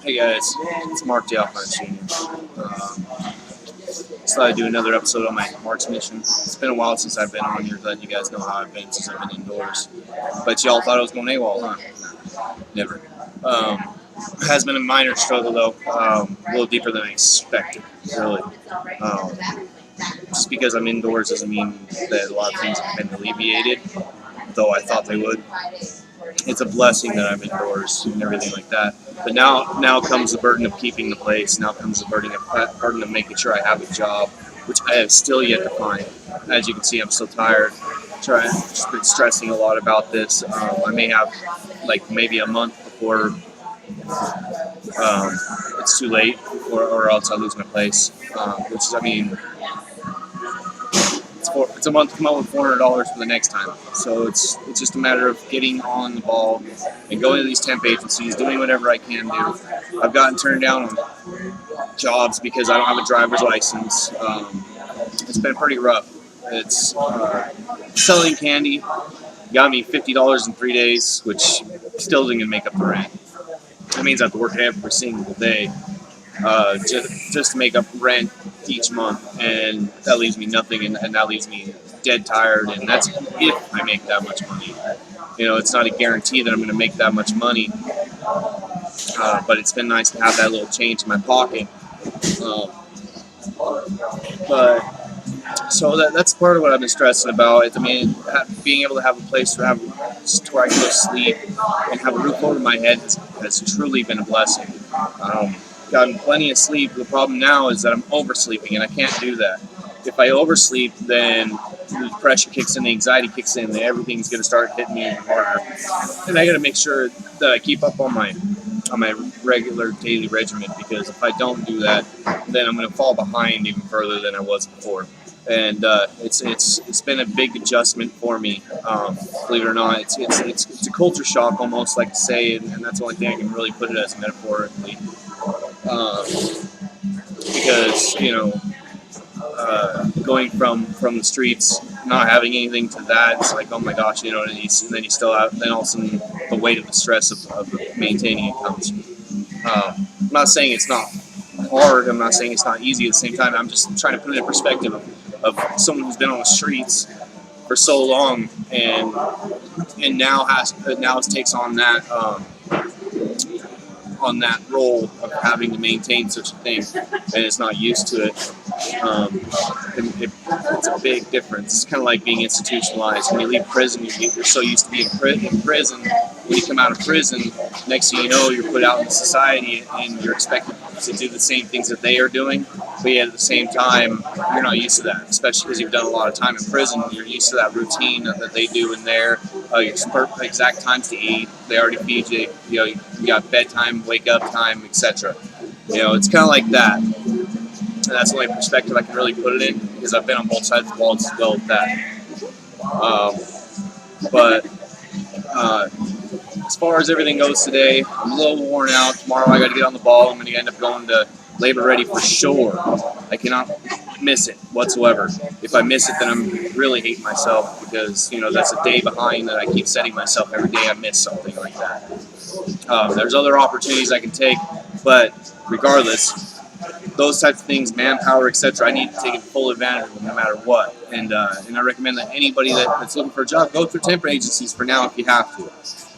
Hey guys, it's Mark the Hofheins Jr. Just thought I'd do another episode on my March mission. It's been a while since I've been on here, letting you guys know how I've been since I've been indoors. But y'all thought I was going AWOL, huh? No, never. It has been a minor struggle though, a little deeper than I expected, really. Just because I'm indoors doesn't mean that a lot of things have been alleviated, though I thought they would. It's a blessing that I'm indoors and everything like that. But now comes the burden of keeping the place. Now comes the burden of making sure I have a job, which I have still yet to find. As you can see, I'm still tired. Just been stressing a lot about this. I may have like maybe a month before it's too late, or else I lose my place. Which is, I mean, it's a month to come up with $400 for the next time. So it's just a matter of getting on the ball and going to these temp agencies, doing whatever I can do. I've gotten turned down on jobs because I don't have a driver's license. It's been pretty rough. It's selling candy got me $50 in 3 days, which still isn't gonna make up the rent. That means I have to work every single day just to make up rent each month, and that leaves me nothing, and that leaves me dead tired, and that's if I make that much money. You know, it's not a guarantee that I'm going to make that much money, but it's been nice to have that little change in my pocket. But so that's part of what I've been stressing about. I mean, being able to have a place to where I can go sleep and have a roof over my head has truly been a blessing. Gotten plenty of sleep. The problem now is that I'm oversleeping, and I can't do that. If I oversleep, then the pressure kicks in, the anxiety kicks in, and everything's going to start hitting me even harder. And I got to make sure that I keep up on my regular daily regimen, because if I don't do that, then I'm going to fall behind even further than I was before. And it's been a big adjustment for me. Believe it or not, it's a culture shock almost, like to say, and that's the only thing I can really put it as metaphorically. Because, you know, going from the streets, not having anything to that, it's like, oh my gosh, you know, and then you still have, then all of a sudden the weight of the stress of maintaining it comes. I'm not saying it's not hard, I'm not saying it's not easy. At the same time, I'm just trying to put it in perspective of someone who's been on the streets for so long, and now takes on that role of having to maintain such a thing, and is not used to it. It's a big difference. It's kind of like being institutionalized. When you leave prison, you're so used to being in prison. When you come out of prison, next thing you know, you're put out in society, and you're expected to do the same things that they are doing, but yet at the same time, you're not used to that, especially because you've done a lot of time in prison. You're used to that routine that they do in there. Your exact times to eat, they already feed you. You know, you got bedtime, wake up time, etc. You know, it's kind of like that. And that's the only perspective I can really put it in, because I've been on both sides of the wall as well with that. But as far as everything goes today, I'm a little worn out. Tomorrow I got to get on the ball. I'm going to end up going to labor ready for sure. I cannot miss it whatsoever. If I miss it, then I'm really hating myself, because, you know, that's a day behind that I keep setting myself. Every day I miss something like that. There's other opportunities I can take, but regardless, those types of things, manpower, etc., I need to take full advantage of them no matter what. And I recommend that anybody that's looking for a job, go through temp agencies for now if you have to,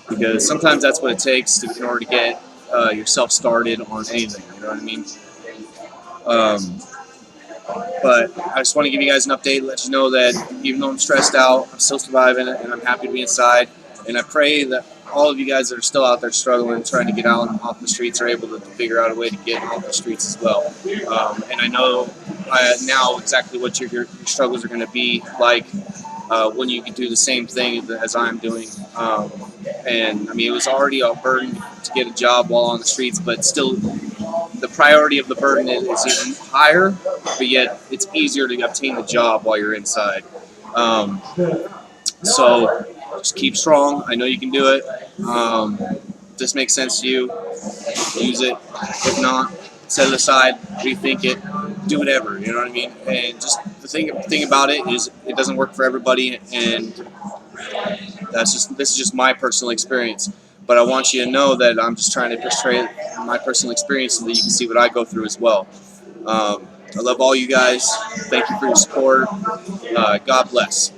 because sometimes that's what it takes in order to get yourself started on anything. You know what I mean? But I just want to give you guys an update, let you know that even though I'm stressed out, I'm still surviving, and I'm happy to be inside. And I pray that all of you guys that are still out there struggling, trying to get out and off the streets, are able to figure out a way to get off the streets as well. And I know now exactly what your struggles are going to be like when you can do the same thing as I'm doing. And I mean, it was already a burden to get a job while on the streets, but still, the priority of the burden is even higher, but yet it's easier to obtain the job while you're inside. So just keep strong. I know you can do it. If this makes sense to you, use it. If not, set it aside, rethink it, do whatever, you know what I mean? And just the thing about it is, it doesn't work for everybody, and this is just my personal experience. But I want you to know that I'm just trying to portray my personal experience so that you can see what I go through as well. I love all you guys. Thank you for your support. God bless.